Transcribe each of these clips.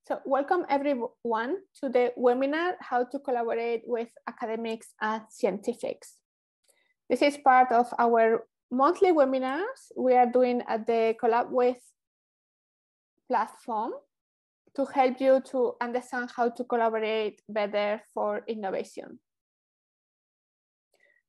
So welcome everyone to the webinar, How to Collaborate with Academics and Scientifics. This is part of our monthly webinars we are doing at the Collabwith platform to help you to understand how to collaborate better for innovation.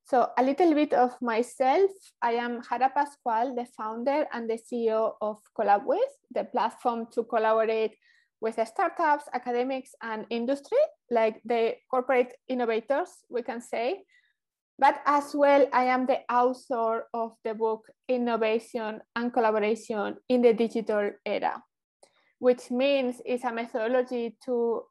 So a little bit of myself, I am Jara Pascual, the founder and the CEO of Collabwith, the platform to collaborate with startups, academics, and industry, like the corporate innovators, we can say. But as well, I am the author of the book, Innovation and Collaboration in the Digital Era, which means it's a methodology to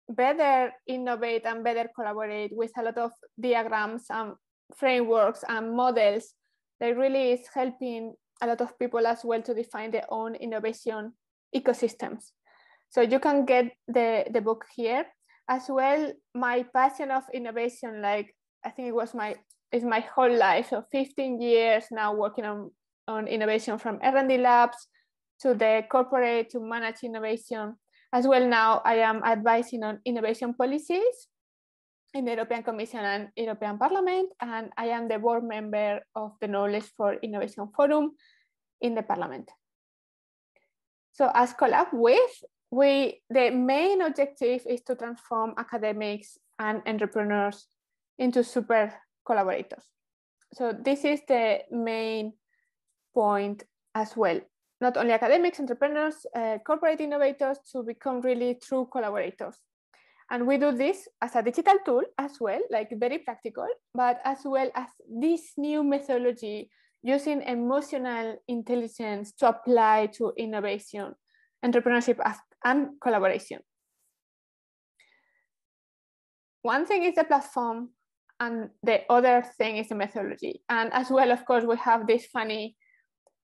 better innovate and better collaborate with a lot of diagrams and frameworks and models that really is helping a lot of people as well to define their own innovation ecosystems. So you can get the book here. As well, my passion of innovation, like I think it's my whole life. So 15 years now working on innovation, from R&D labs to the corporate to manage innovation. As well, now I am advising on innovation policies in the European Commission and European Parliament, and I am the board member of the Knowledge for Innovation Forum in the Parliament. So as Collabwith, the main objective is to transform academics and entrepreneurs into super collaborators. So this is the main point as well. Not only academics, entrepreneurs, corporate innovators to become really true collaborators. And we do this as a digital tool as well, like very practical, but as well as this new methodology using emotional intelligence to apply to innovation, entrepreneurship, and collaboration. One thing is the platform, and the other thing is the methodology. And as well, of course, we have this funny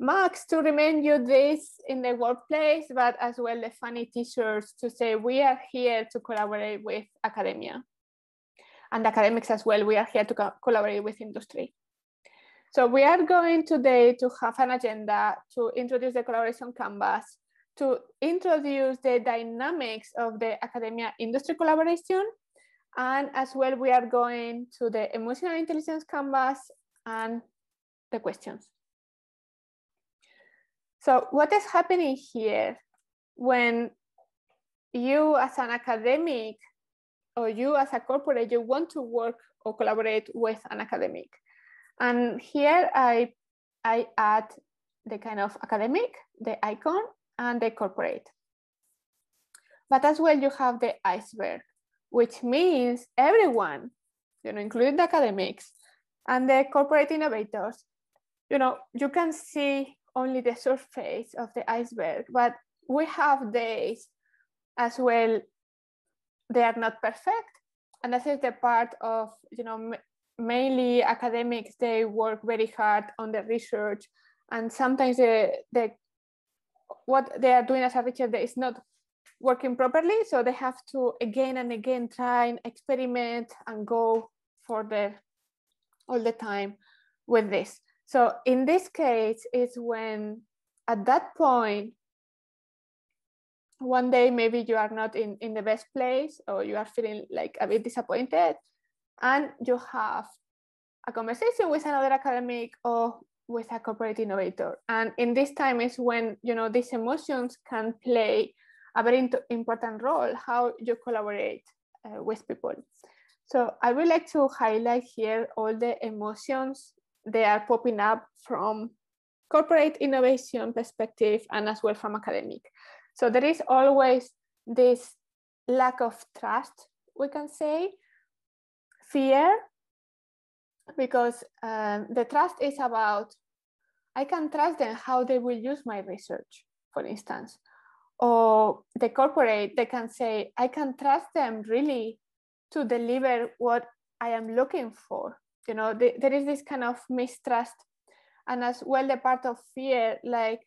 marks to remind you this in the workplace, but as well the funny t-shirts to say we are here to collaborate with academia. And academics as well, we are here to collaborate with industry. So we are going today to have an agenda to introduce the collaboration canvas, to introduce the dynamics of the academia industry collaboration. And as well, we are going to the emotional intelligence canvas and the questions. So what is happening here when you as an academic or you as a corporate, you want to work or collaborate with an academic? And here I add the kind of academic, the icon, and the corporate. But as well, you have the iceberg, which means everyone, including the academics and the corporate innovators, you can see only the surface of the iceberg, but we have days as well, they are not perfect. And this is the part of, mainly academics, they work very hard on the research, and sometimes what they are doing as a researcher is not working properly. So they have to again and again try and experiment and go further all the time with this. So in this case is when at that point, one day maybe you are not in the best place, or you are feeling like a bit disappointed, and you have a conversation with another academic or with a corporate innovator. And in this time is when these emotions can play a very important role, how you collaborate with people. So I would like to highlight here all the emotions they are popping up from corporate innovation perspective and as well from academic. So there is always this lack of trust, we can say, fear, because the trust is about, I can trust them how they will use my research, for instance. Or the corporate, they can say, I can trust them really to deliver what I am looking for. There is this kind of mistrust, and as well the part of fear, like,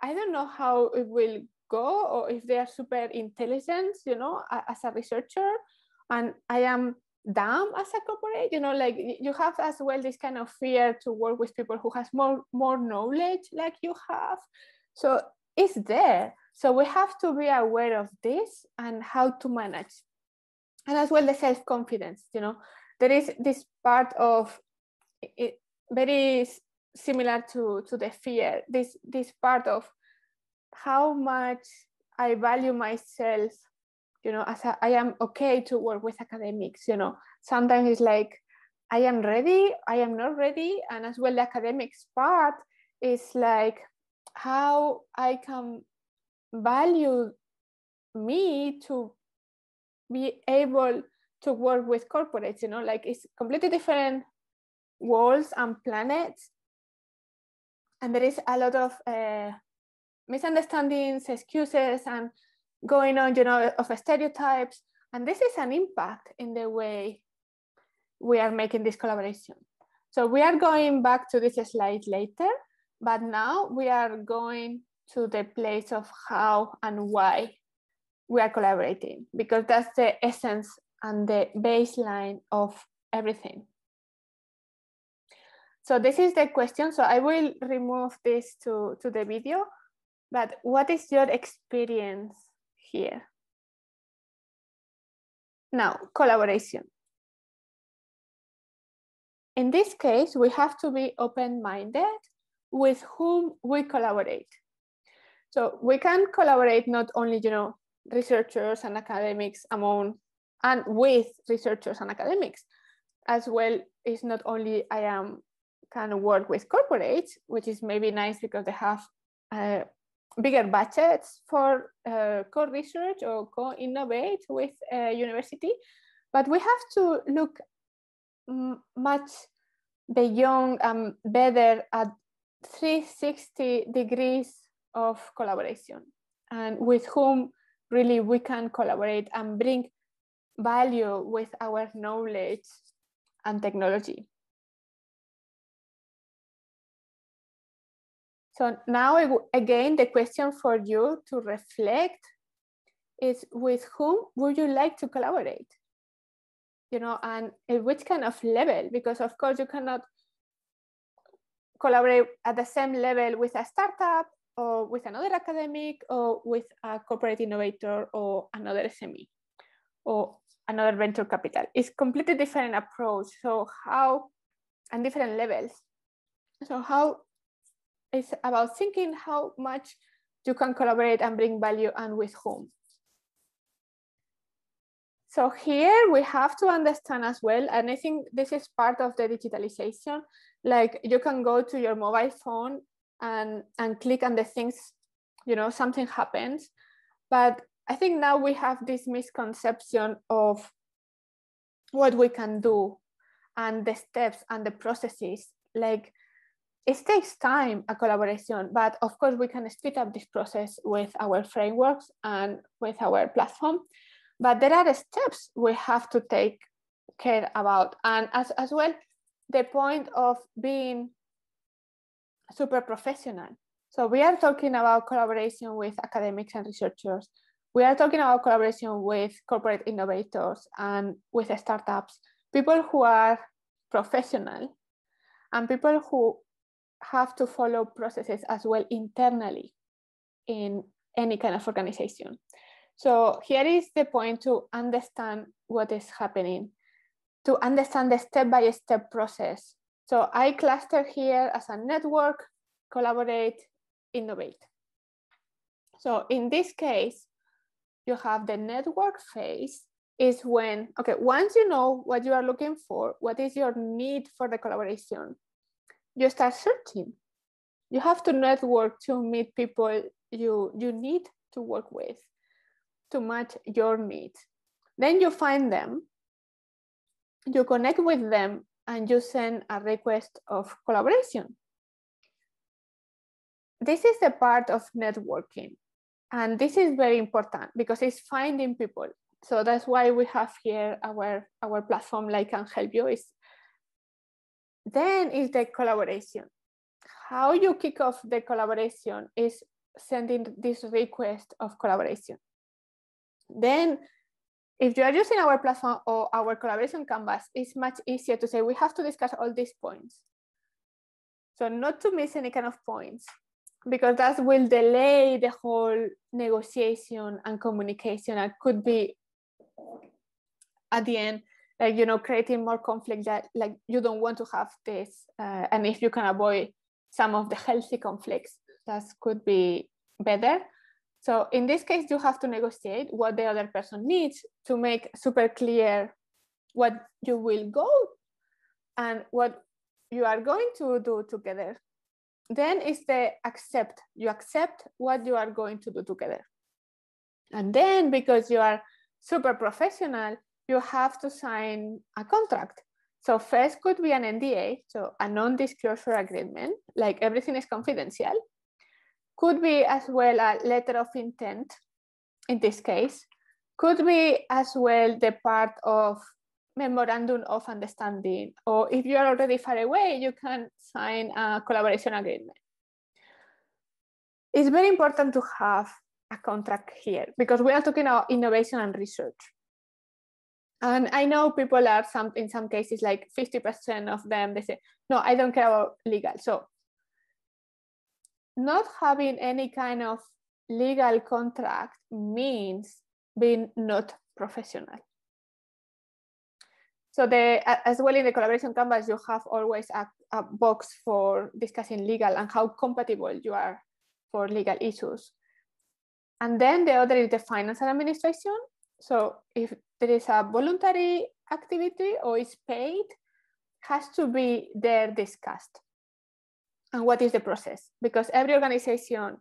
I don't know how it will go, or if they are super intelligent, as a researcher, and I am dumb as a corporate, like you have as well this kind of fear to work with people who has more knowledge like you have. So it's there. So we have to be aware of this and how to manage. And as well, the self-confidence, there is this part of it, very similar to the fear, this part of how much I value myself, as I am okay to work with academics, sometimes it's like, I am ready, I am not ready. And as well, the academics part is like how I can value me to be able to work with corporates, like it's completely different worlds and planets. And there is a lot of misunderstandings, excuses, and going on, of stereotypes. And this is an impact in the way we are making this collaboration. So we are going back to this slide later, but now we are going to the place of how and why we are collaborating, because that's the essence and the baseline of everything. So this is the question. So I will remove this to the video, but what is your experience here? Now, collaboration. In this case, we have to be open-minded with whom we collaborate. So we can collaborate not only, researchers and academics among and with researchers and academics, as well. It's not only I can work with corporates, which is maybe nice because they have bigger budgets for co-research or co-innovate with a university, but we have to look much beyond and better at 360 degrees of collaboration, and with whom really we can collaborate and bring value with our knowledge and technology. So now, again, the question for you to reflect is, with whom would you like to collaborate? And at which kind of level? Because of course you cannot collaborate at the same level with a startup or with another academic or with a corporate innovator or another SME or another venture capital. It's completely different approach. So how, and different levels. So how it's about thinking how much you can collaborate and bring value and with whom. So here we have to understand as well, and I think this is part of the digitalization, like you can go to your mobile phone and click on the things, something happens. But I think now we have this misconception of what we can do and the steps and the processes. Like it takes time, a collaboration, but of course we can speed up this process with our frameworks and with our platform. But there are steps we have to take care about. And as well, the point of being super professional. So we are talking about collaboration with academics and researchers. We are talking about collaboration with corporate innovators and with startups, people who are professional and people who have to follow processes as well internally in any kind of organization. So here is the point to understand what is happening, to understand the step-by-step process. So I cluster here as a network, collaborate, innovate. So in this case, you have the network phase is when, okay, once you know what you are looking for, what is your need for the collaboration, you start searching. You have to network to meet people you need to work with, to match your needs. Then you find them, you connect with them, and you send a request of collaboration. This is the part of networking. And this is very important because it's finding people. So that's why we have here our platform like Can Help You. Then is the collaboration. How you kick off the collaboration is sending this request of collaboration. Then if you are using our platform or our collaboration canvas, it's much easier to say, we have to discuss all these points. So not to miss any kind of points. because that will delay the whole negotiation and communication, and could be at the end, like, you know, creating more conflict that like you don't want to have this. And if you can avoid some of the healthy conflicts, that could be better. So in this case, you have to negotiate what the other person needs to make super clear what you will go and what you are going to do together. Then is the accept. You accept what you are going to do together. And then, because you are super professional, you have to sign a contract. So first could be an NDA, so a non-disclosure agreement, like everything is confidential. Could be as well a letter of intent, in this case. Could be as well the part of memorandum of understanding, or if you are already far away, you can sign a collaboration agreement. It's very important to have a contract here because we are talking about innovation and research. And I know people are in some cases, like 50% of them, they say, no, I don't care about legal. So not having any kind of legal contract means being not professional. So as well in the collaboration canvas, you have always a box for discussing legal and how compatible you are for legal issues. And then the other is the finance and administration. So if there is a voluntary activity or is paid, has to be there discussed. And what is the process? Because every organization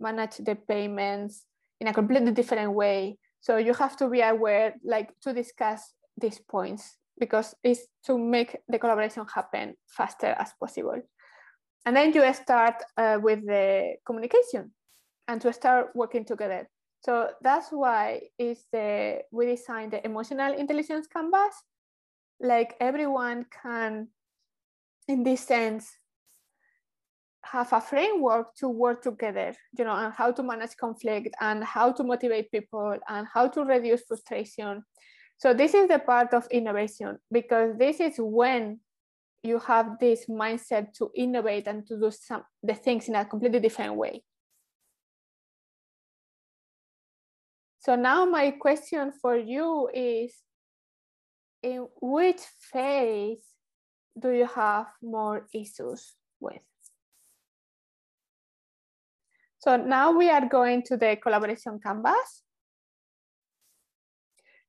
manages the payments in a completely different way. So you have to be aware, like, to discuss these points, because it's to make the collaboration happen faster as possible. And then you start with the communication and to start working together. So that's why we designed the emotional intelligence canvas. Like everyone can, in this sense, have a framework to work together, you know, and how to manage conflict and how to motivate people and how to reduce frustration. So this is the part of innovation, because this is when you have this mindset to innovate and to do the things in a completely different way. So now my question for you is, in which phase do you have more issues with? So now we are going to the collaboration canvas.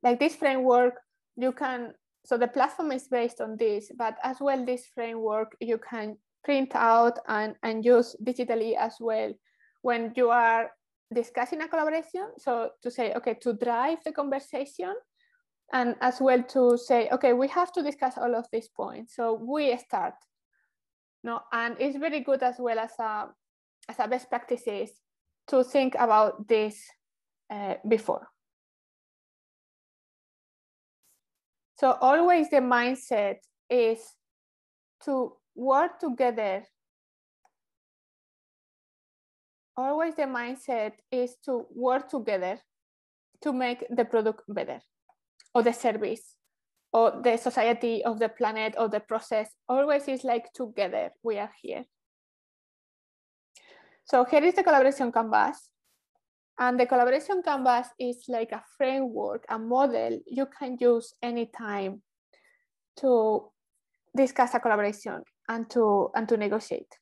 Like this framework, you can, so the platform is based on this, but as well, this framework you can print out and use digitally as well when you are discussing a collaboration. So to say, okay, to drive the conversation, and as well to say, okay, we have to discuss all of these points. So we start. No, and it's very good as well as a best practices to think about this before. So always the mindset is to work together. Always the mindset is to work together to make the product better, or the service, or the society, of the planet, or the process. Always is like together, we are here. So here is the collaboration canvas. And the collaboration canvas is like a framework, a model you can use anytime to discuss a collaboration and to negotiate.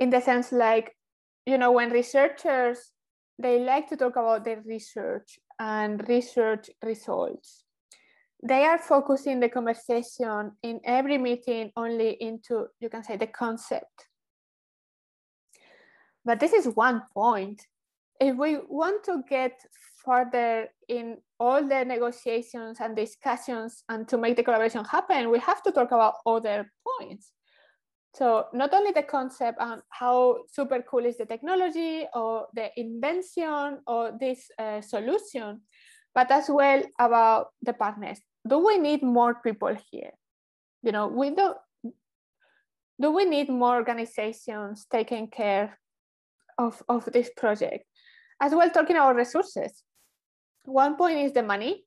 In the sense, like, you know, when researchers, they like to talk about their research and research results, they are focusing the conversation in every meeting only into, you can say, the concept. But this is one point. If we want to get further in all the negotiations and discussions and to make the collaboration happen, we have to talk about other points. So not only the concept and how super cool is the technology or the invention or this solution, but as well about the partners. Do we need more people here? You know, do we need more organizations taking care of this project? As well, talking about resources. One point is the money,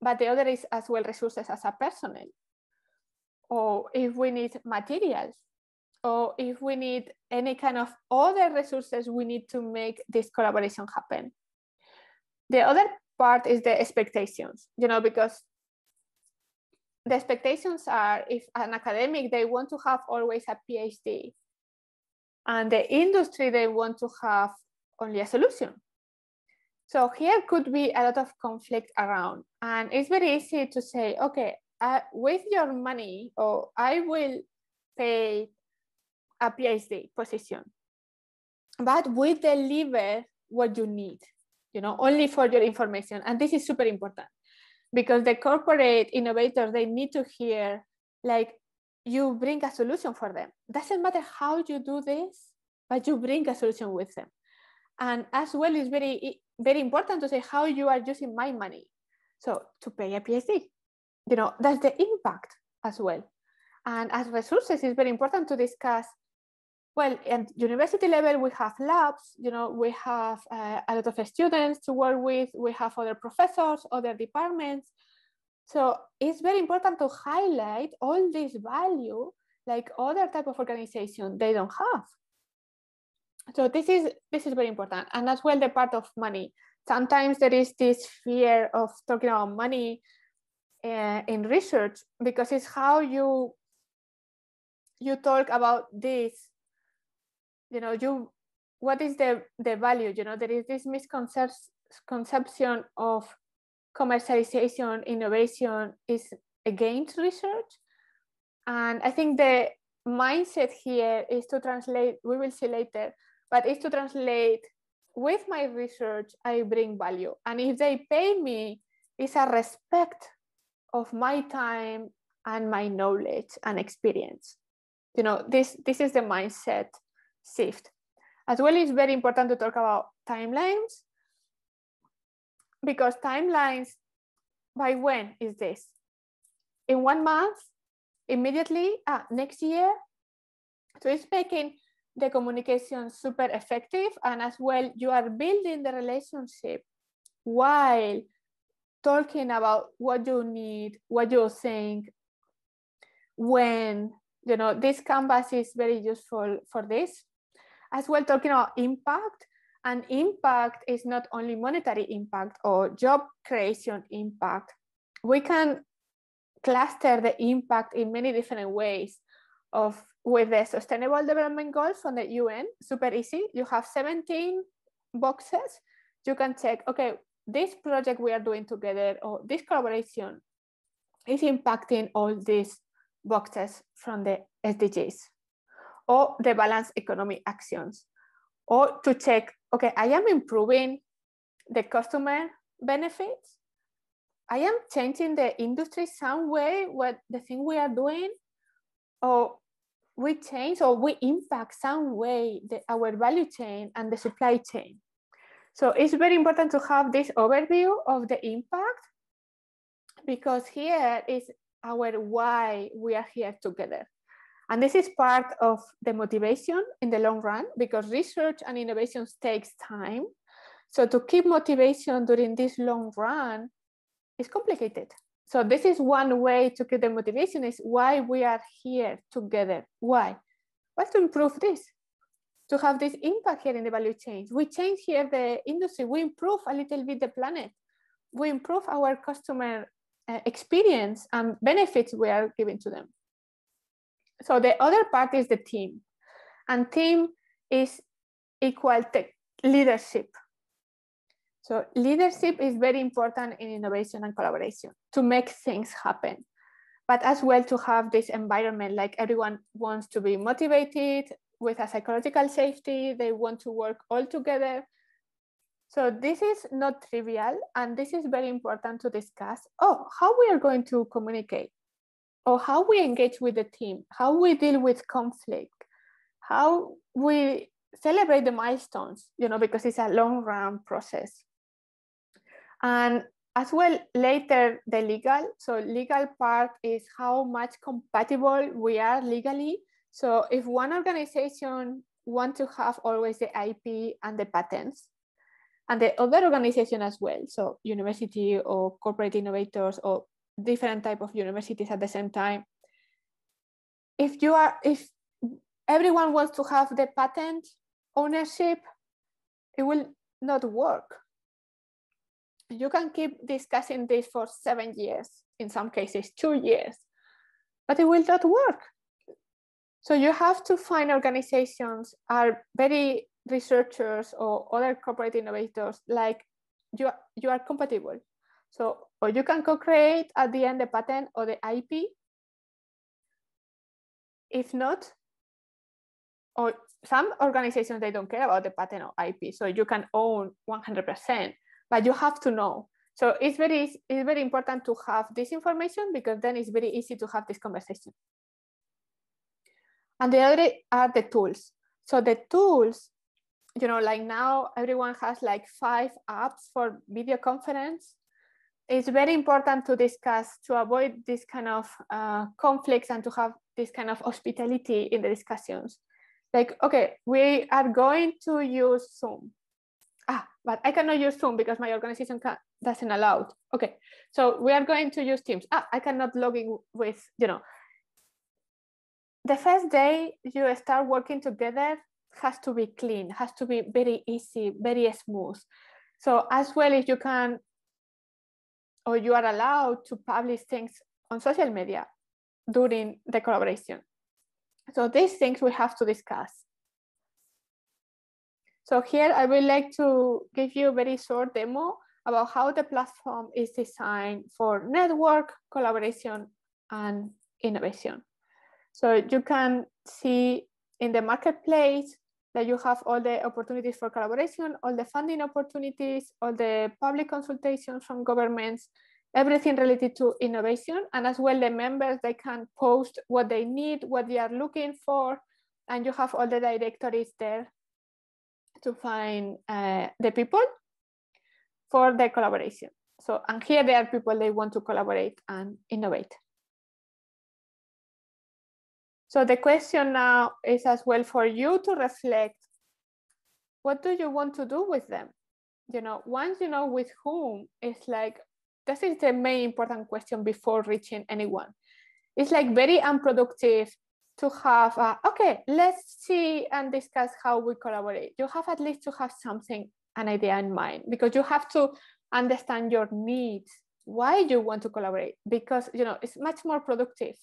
but the other is as well resources as a personnel, or if we need materials, or if we need any kind of other resources, we need to make this collaboration happen. The other part is the expectations, because the expectations are, if an academic, they want to have always a PhD, and the industry, they want to have only a solution. So here could be a lot of conflict around, and it's very easy to say, okay, with your money, or I will pay a PhD position, but we deliver what you need, only for your information. And this is super important, because the corporate innovators, they need to hear, like, you bring a solution for them. Doesn't matter how you do this, but you bring a solution with them. And as well, it's very, very important to say how you are using my money. So to pay a PhD, that's the impact as well. And as resources, it's very important to discuss, well, at university level, we have labs, we have a lot of students to work with, we have other professors, other departments. So it's very important to highlight all this value, like other type of organization, they don't have. So this is very important. And as well, the part of money. Sometimes there is this fear of talking about money in research, because it's how you talk about this, what is the value, there is this misconception of commercialization, innovation is against research. And I think the mindset here is to translate, we will see later, but is to translate, with my research, I bring value. And if they pay me, it's a respect of my time and my knowledge and experience. This is the mindset shift. As well, it's very important to talk about timelines, because timelines, by when is this? In 1 month? Immediately? Next year? So it's making the communication super effective, and as well, you are building the relationship while talking about what you need, what you think, when, this canvas is very useful for this. As well, talking about impact, and impact is not only monetary impact or job creation impact. We can cluster the impact in many different ways. With the Sustainable Development Goals from the UN, super easy. You have 17 boxes. You can check, okay, this project we are doing together, or this collaboration is impacting all these boxes from the SDGs, or the balanced economic actions, or to check, okay, I am improving the customer benefits. I am changing the industry some way, what the thing we are doing, or we change or we impact some way our value chain and the supply chain. So it's very important to have this overview of the impact, because here is our why we are here together. And this is part of the motivation in the long run, because research and innovations takes time. So to keep motivation during this long run is complicated. So this is one way to keep the motivation, is why we are here together. Why? Why to improve this? To have this impact here in the value chain. We change here the industry. We improve a little bit the planet. We improve our customer experience and benefits we are giving to them. So the other part is the team. And team is equal to leadership. So leadership is very important in innovation and collaboration to make things happen, but as well to have this environment, like everyone wants to be motivated with a psychological safety, they want to work all together. So this is not trivial, and this is very important to discuss. How we are going to communicate, or how we engage with the team, how we deal with conflict, how we celebrate the milestones, because it's a long run process. And as well, later the legal. So legal part is how much compatible we are legally. So if one organization wants to have always the IP and the patents, and the other organization as well, so university or corporate innovators or different type of universities at the same time, if everyone wants to have the patent ownership, it will not work. You can keep discussing this for 7 years, in some cases 2 years, but it will not work. So you have to find organizations are very researchers or other corporate innovators like you are compatible. So, or you can co-create at the end the patent or the IP. If not, or some organizations, they don't care about the patent or IP, so you can own 100%, but you have to know. So it's very important to have this information, because then it's very easy to have this conversation. And the other are the tools. So the tools, you know, like now everyone has like 5 apps for video conference. It's very important to discuss, to avoid this kind of conflicts, and to have this kind of hospitality in the discussions. Like, okay, we are going to use Zoom. But I cannot use Zoom because my organization doesn't allow it. Okay, so we are going to use Teams. I cannot log in with, you know. The first day you start working together has to be clean, has to be very easy, very smooth. So as well, if you can, or you are allowed to publish things on social media during the collaboration. So these things we have to discuss. So here I would like to give you a very short demo about how the platform is designed for network, collaboration, and innovation. So you can see in the marketplace that you have all the opportunities for collaboration, all the funding opportunities, all the public consultations from governments, everything related to innovation, and as well the members, they can post what they need, what they are looking for, and you have all the directories there to find the people for the collaboration. So, and here there are people they want to collaborate and innovate. So the question now is as well for you to reflect, what do you want to do with them? You know, once you know with whom, it's like, this is the main important question before reaching anyone. It's like very unproductive to have, okay, let's see and discuss how we collaborate. You have at least to have something, an idea in mind, because you have to understand your needs, why you want to collaborate, because, you know, it's much more productive.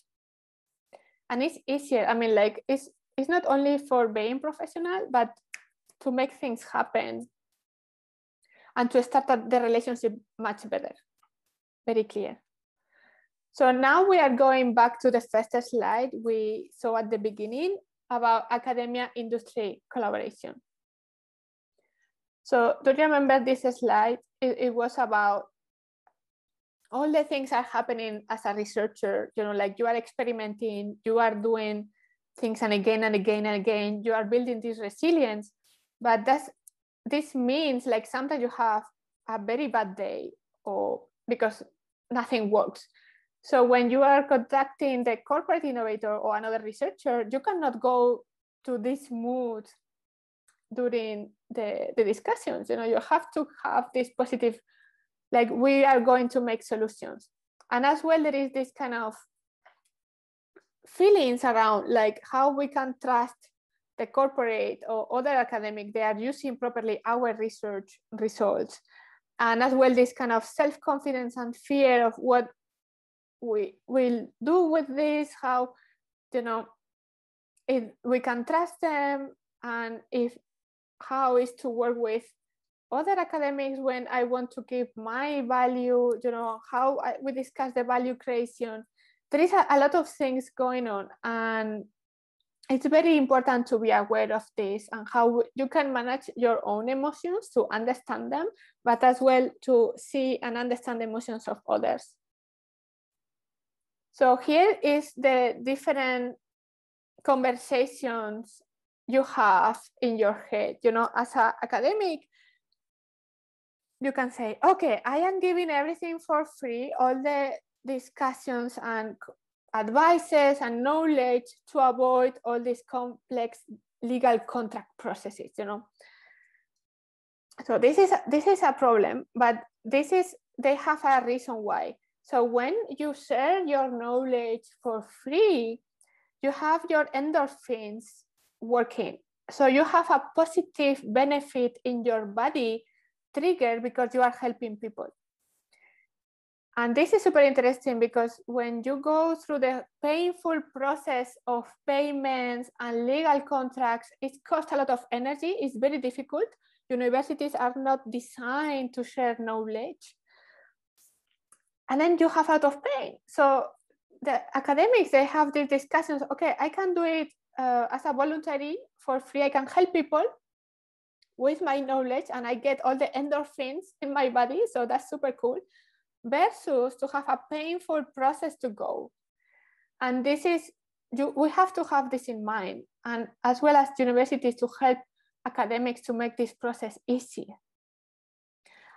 And it's easier. I mean, like, it's not only for being professional, but to make things happen and to start the relationship much better. Very clear. So now we are going back to the first slide we saw at the beginning about academia industry collaboration. So do you remember this slide? It was about all the things are happening as a researcher, you know, like you are experimenting, you are doing things and again and again and again, you are building this resilience, but this means like sometimes you have a very bad day or because nothing works. So when you are contacting the corporate innovator or another researcher, you cannot go to this mood during the discussions. You know, you have to have this positive, like we are going to make solutions. And as well, there is this kind of feelings around like how we can trust the corporate or other academic, they are using properly our research results. And as well, this kind of self-confidence and fear of what we will do with this, how, you know, if we can trust them, and if how is to work with other academics when I want to give my value, you know, how we discuss the value creation. There is a lot of things going on, and it's very important to be aware of this and how you can manage your own emotions to understand them, but as well to see and understand the emotions of others. So here is the different conversations you have in your head. You know, as an academic, you can say, okay, I am giving everything for free, all the discussions and advices and knowledge to avoid all these complex legal contract processes, you know. So this is a problem, but they have a reason why. So when you share your knowledge for free, you have your endorphins working. So you have a positive benefit in your body triggered because you are helping people. And this is super interesting because when you go through the painful process of payments and legal contracts, it costs a lot of energy. It's very difficult. Universities are not designed to share knowledge. And then you have a lot of pain. So the academics, they have these discussions. Okay, I can do it as a voluntary for free. I can help people with my knowledge and I get all the endorphins in my body. So that's super cool. Versus to have a painful process to go. And this is, we have to have this in mind, and as well as universities to help academics to make this process easier.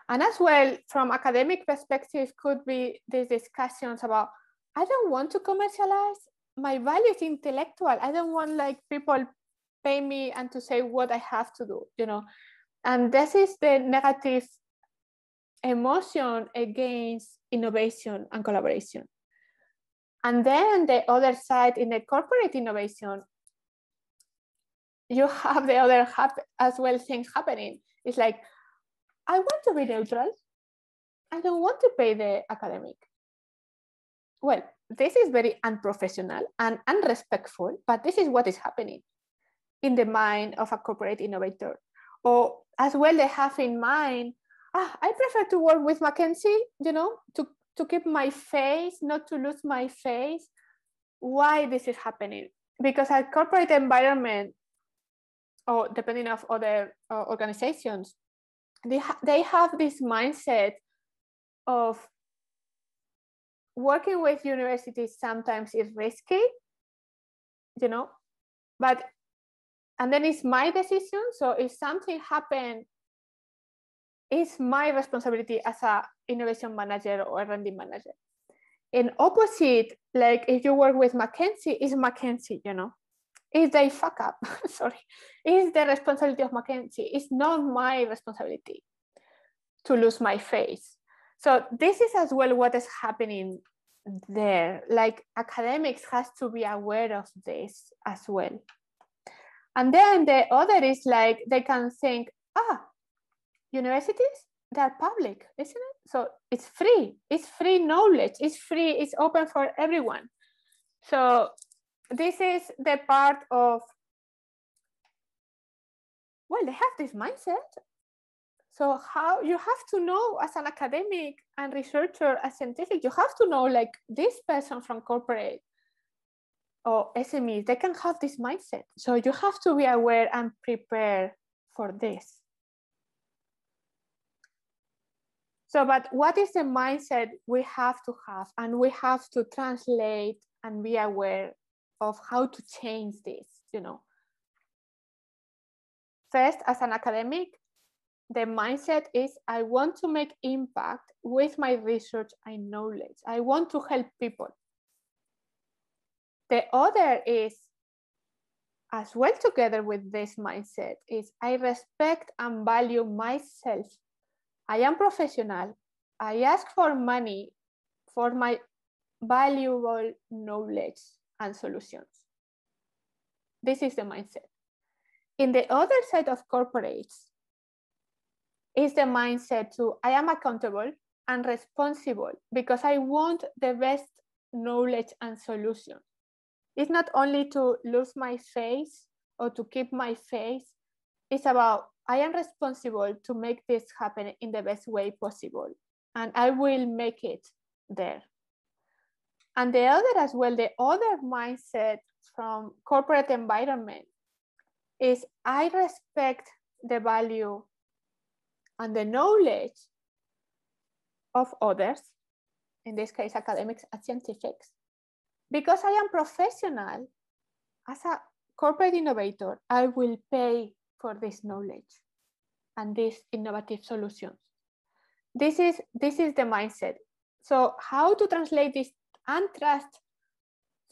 And as well, from academic perspective, could be these discussions about, I don't want to commercialize, my value is intellectual. I don't want like people pay me and to say what I have to do, you know. And this is the negative emotion against innovation and collaboration. And then the other side, in the corporate innovation, you have the other as well things happening. It's like, I want to be neutral. I don't want to pay the academic. Well, this is very unprofessional and unrespectful, but this is what is happening in the mind of a corporate innovator. Or as well, they have in mind, I prefer to work with McKinsey, you know, to keep my face, not to lose my face. Why this is happening? Because a corporate environment, or depending on other organizations, they have this mindset of working with universities sometimes is risky, you know, and then it's my decision. So if something happens, it's my responsibility as an innovation manager or R&D manager. In opposite, like if you work with McKinsey, it's McKinsey, you know. If they fuck up, sorry, it's the responsibility of McKinsey. It's not my responsibility to lose my face. So this is as well what is happening there. Like academics has to be aware of this as well. And then the other is like, they can think, universities, they're public, isn't it? So it's free knowledge, it's free, it's open for everyone. So this is the part of, well, they have this mindset. So how you have to know as an academic and researcher, as scientific, you have to know like this person from corporate or SMEs, they can have this mindset. So you have to be aware and prepare for this. So, but what is the mindset we have to have? And we have to translate and be aware of how to change this, you know. First, as an academic, the mindset is, I want to make impact with my research and knowledge. I want to help people. The other is, as well together with this mindset, is I respect and value myself. I am professional. I ask for money for my valuable knowledge and solutions. This is the mindset. In the other side of corporates is the mindset to, I am accountable and responsible because I want the best knowledge and solution. It's not only to lose my face or to keep my face. It's about, I am responsible to make this happen in the best way possible, and I will make it there. And the other as well, the other mindset from corporate environment is, I respect the value and the knowledge of others, in this case, academics and scientifics, because I am professional. As a corporate innovator, I will pay for this knowledge and these innovative solutions. This is the mindset. So how to translate this untrust,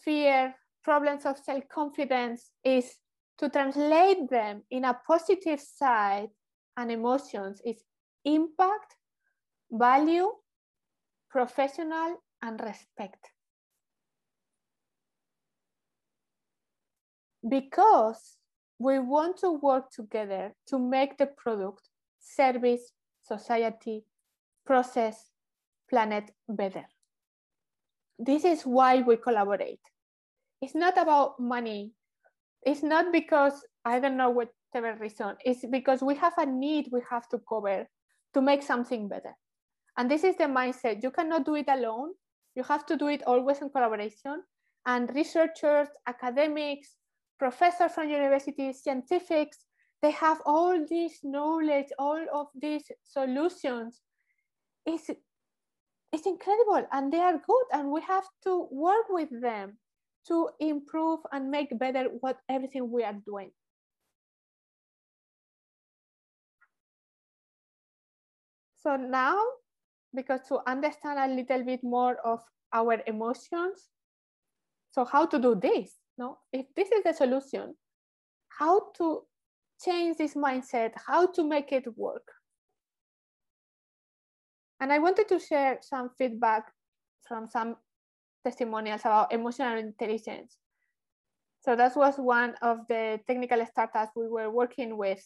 fear, problems of self-confidence is to translate them in a positive side, and emotions is impact, value, professional, and respect. Because we want to work together to make the product, service, society, process, planet better. This is why we collaborate. It's not about money. It's not because, I don't know, whatever reason. It's because we have a need we have to cover to make something better. And this is the mindset. You cannot do it alone. You have to do it always in collaboration. And researchers, academics, professors from universities, scientifics, they have all this knowledge, all of these solutions. It's incredible, and they are good, and we have to work with them to improve and make better everything we are doing. So now, because to understand a little bit more of our emotions, so how to do this? No, if this is the solution, how to change this mindset, how to make it work? And I wanted to share some feedback from some testimonials about emotional intelligence. So that was one of the technical startups we were working with.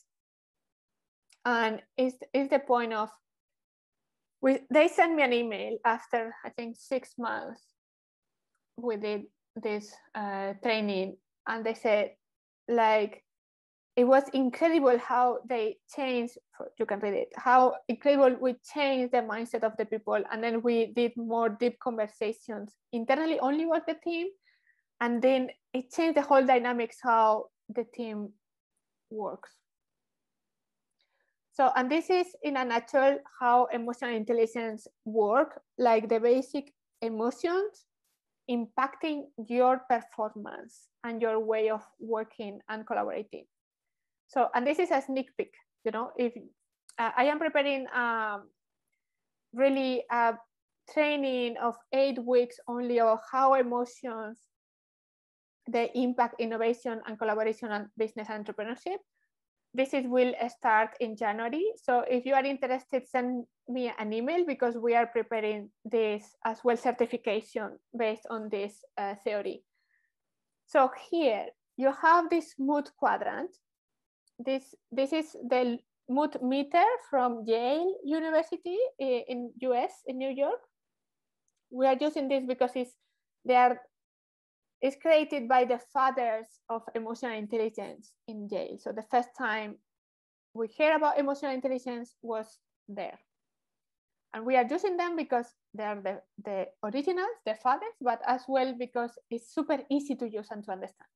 And is the point of, they sent me an email after, I think, 6 months we did this training. And they said, like, it was incredible how they changed, you can read it, how incredible we changed the mindset of the people. And then we did more deep conversations internally only with the team. And then it changed the whole dynamics, how the team works. So, and this is in a nutshell how emotional intelligence works, like the basic emotions impacting your performance and your way of working and collaborating. So, and this is a sneak peek, you know, if I am preparing really a training of 8 weeks only of how emotions, they impact innovation and collaboration and business and entrepreneurship. This will start in January. So if you are interested, send me an email, because we are preparing this as well, certification based on this theory. So here you have this mood quadrant. This is the mood meter from Yale University in US, in New York. We are using this because it's created by the fathers of emotional intelligence in Yale. So the first time we hear about emotional intelligence was there. And we are using them because they are the originals, the fathers, but as well because it's super easy to use and to understand.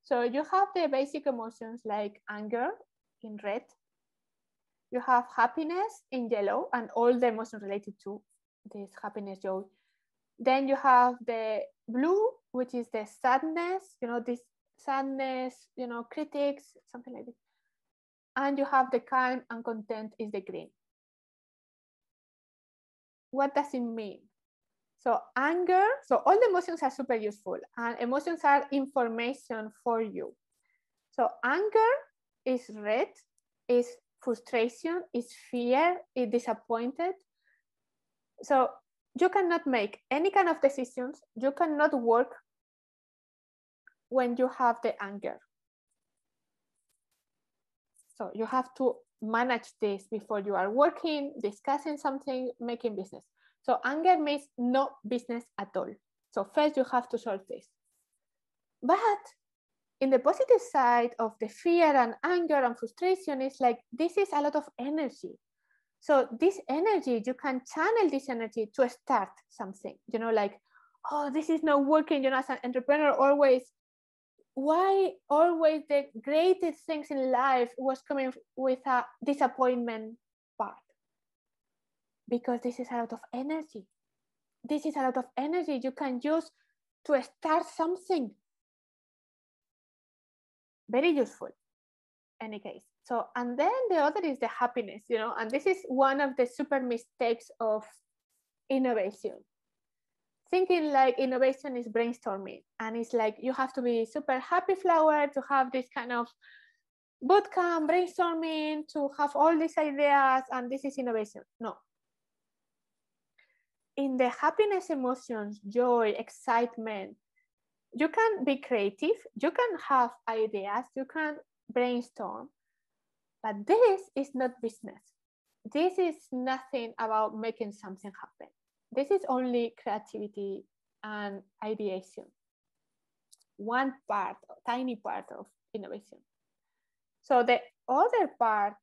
So you have the basic emotions like anger in red. You have happiness in yellow, and all the emotions related to this happiness, joy. Then you have the blue, which is the sadness, you know, this sadness, you know, critics, something like this. And you have the calm and content is the green. What does it mean? So anger, so all the emotions are super useful, and emotions are information for you. So anger is red, is frustration, is fear, is disappointed. So you cannot make any kind of decisions, you cannot work when you have the anger. So you have to manage this before you are working, discussing something, making business. So anger means no business at all. So first you have to solve this. But in the positive side of the fear and anger and frustration is like, this is a lot of energy. So this energy, you can channel this energy to start something, you know, like, oh, this is not working, you know, as an entrepreneur, why always the greatest things in life was coming with a disappointment part? Because this is a lot of energy. This is a lot of energy you can use to start something. Very useful, any case. So, and then the other is the happiness, you know, and this is one of the super mistakes of innovation. Thinking like innovation is brainstorming, and it's like you have to be super happy flower to have this kind of bootcamp brainstorming, to have all these ideas, and this is innovation. No. In the happiness emotions, joy, excitement, you can be creative, you can have ideas, you can brainstorm, but this is not business. This is nothing about making something happen. This is only creativity and ideation. One part, tiny part of innovation. So the other part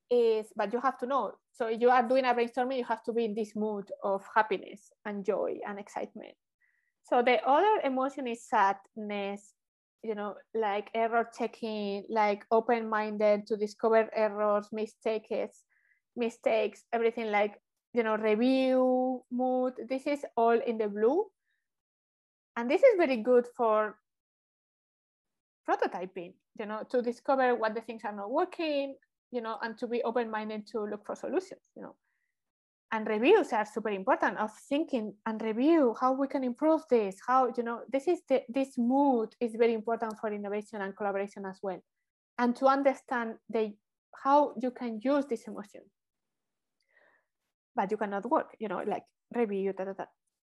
is, but you have to know, so if you are doing a brainstorming, you have to be in this mood of happiness and joy and excitement. So the other emotion is sadness, you know, like error checking, like open-minded to discover errors, mistakes, everything, like, you know, review, mood. This is all in the blue. And this is very good for prototyping, you know, to discover what the things are not working, you know, and to be open-minded to look for solutions, you know. And reviews are super important, of thinking and review how we can improve this, how, you know, this mood is very important for innovation and collaboration as well. And to understand how you can use this emotion. But you cannot work, you know, like review,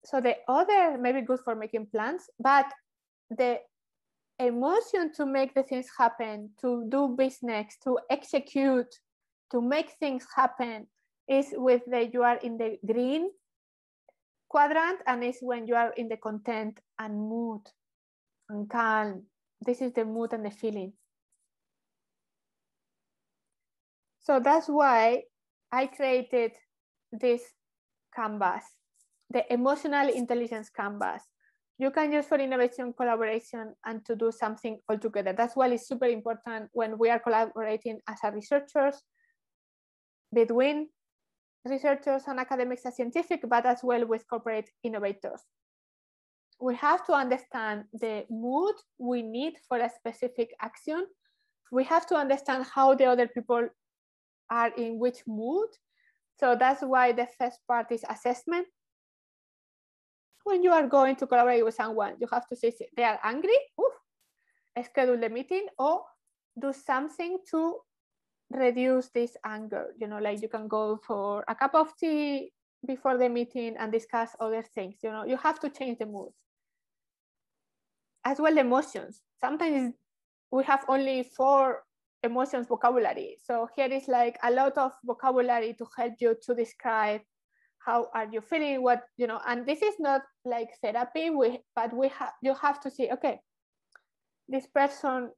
So the other, maybe good for making plans, but the emotion to make the things happen, to do business, to execute, to make things happen, is with you are in the green quadrant, and is when you are in the content and mood and calm. This is the mood and the feeling. So that's why I created this canvas, the emotional intelligence canvas. You can use for innovation, collaboration, and to do something all together. That's why it's super important when we are collaborating as a researchers, between researchers and academics and scientific, but as well with corporate innovators. We have to understand the mood we need for a specific action. We have to understand how the other people are in which mood. So that's why the first part is assessment. When you are going to collaborate with someone, you have to see if they are angry, schedule the meeting, or do something to reduce this anger. You know, like you can go for a cup of tea before the meeting and discuss other things. You know, you have to change the mood. As well, the emotions. Sometimes we have only 4 emotions vocabulary. So here is like a lot of vocabulary to help you to describe how are you feeling, what, you know, and this is not like therapy, but you have to see, okay, this person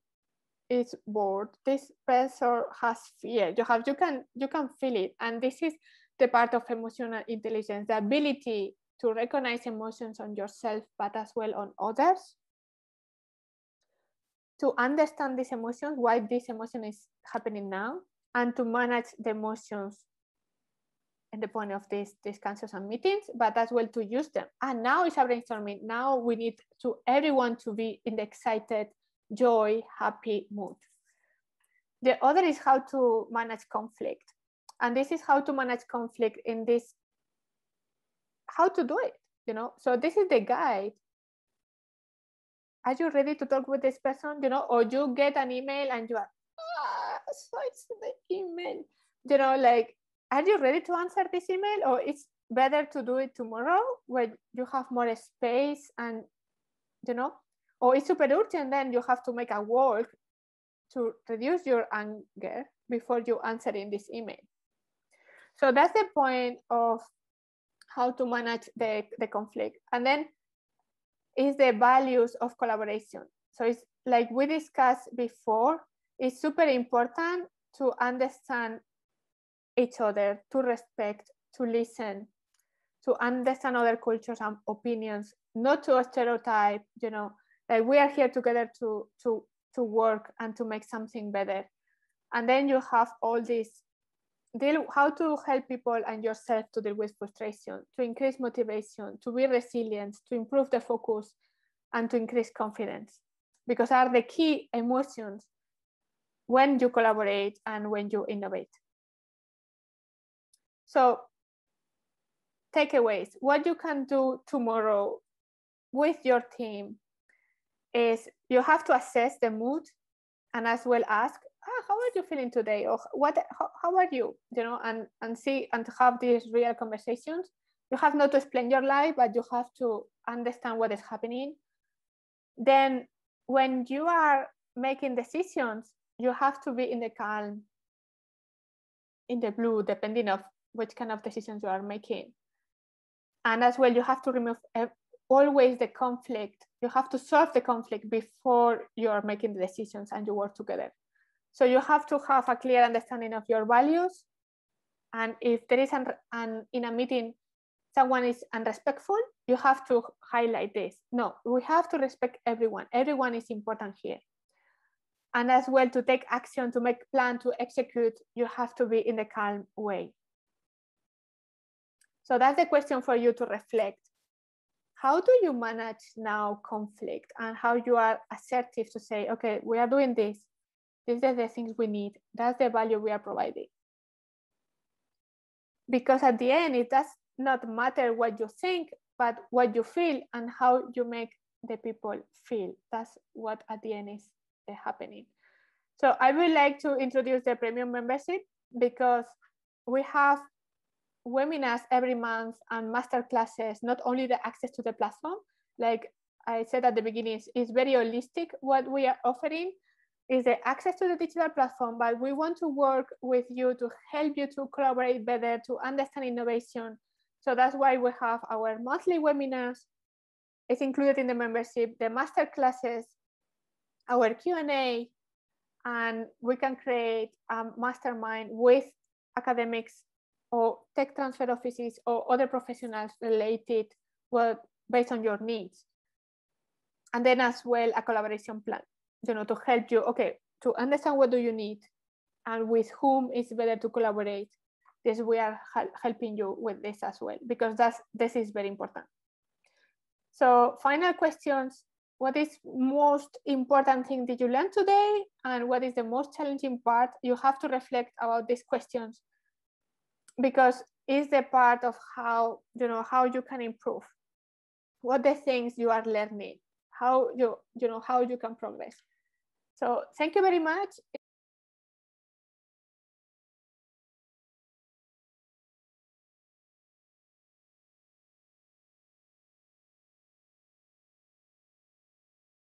is bored, this person has fear, you can feel it. And this is the part of emotional intelligence, the ability to recognize emotions on yourself, but as well on others, to understand these emotions, why this emotion is happening now, and to manage the emotions in the point of these discussions and meetings, but as well to use them. And now it's a brainstorming. Now we need everyone to be in the excited, joy, happy mood. The other is how to manage conflict. And this is how to manage conflict in this, how to do it, you know? So this is the guide. Are you ready to talk with this person, you know? Or you get an email and you are, so it's the email, you know, like, are you ready to answer this email? Or it's better to do it tomorrow when you have more space and, you know, or it's super urgent, then you have to make a walk to reduce your anger before you answer in this email. So that's the point of how to manage the conflict. And then is the values of collaboration. So it's like we discussed before, it's super important to understand each other, to respect, to listen, to understand other cultures and opinions, not to stereotype, you know, like we are here together to work and to make something better. And then you have all this, how to help people and yourself to deal with frustration, to increase motivation, to be resilient, to improve the focus, and to increase confidence, because are the key emotions when you collaborate and when you innovate. So takeaways, what you can do tomorrow with your team is you have to assess the mood and as well ask, how are you feeling today? Or how are you, you know, and see and have these real conversations. You have not to explain your life, but you have to understand what is happening. Then when you are making decisions, you have to be in the calm, in the blue, depending on which kind of decisions you are making. And as well, you have to remove always the conflict. You have to solve the conflict before you are making the decisions and you work together. So you have to have a clear understanding of your values. And if there is in a meeting, someone is unrespectful, you have to highlight this. No, we have to respect everyone. Everyone is important here. And as well, to take action, to make plan, to execute, you have to be in the calm way. So that's the question for you to reflect. How do you manage now conflict and how you are assertive to say, okay, we are doing this. These are the things we need. That's the value we are providing. Because at the end, it does not matter what you think, but what you feel and how you make the people feel. That's what at the end is happening. So I would like to introduce the premium membership because we have webinars every month and master classes, not only the access to the platform. Like I said at the beginning, it's very holistic. What we are offering is the access to the digital platform, but we want to work with you to help you to collaborate better, to understand innovation. So that's why we have our monthly webinars. It's included in the membership, the master classes, our Q&A, and we can create a mastermind with academics or tech transfer offices or other professionals related, well, based on your needs. And then as well, a collaboration plan, to help you, okay, to understand what do you need and with whom is better to collaborate. This we are helping you with this as well, because this is very important. So final questions. What is most important thing did you learn today? And what is the most challenging part? You have to reflect about these questions because it's the part of how you can improve. What the things you are learning, how you can progress. So thank you very much.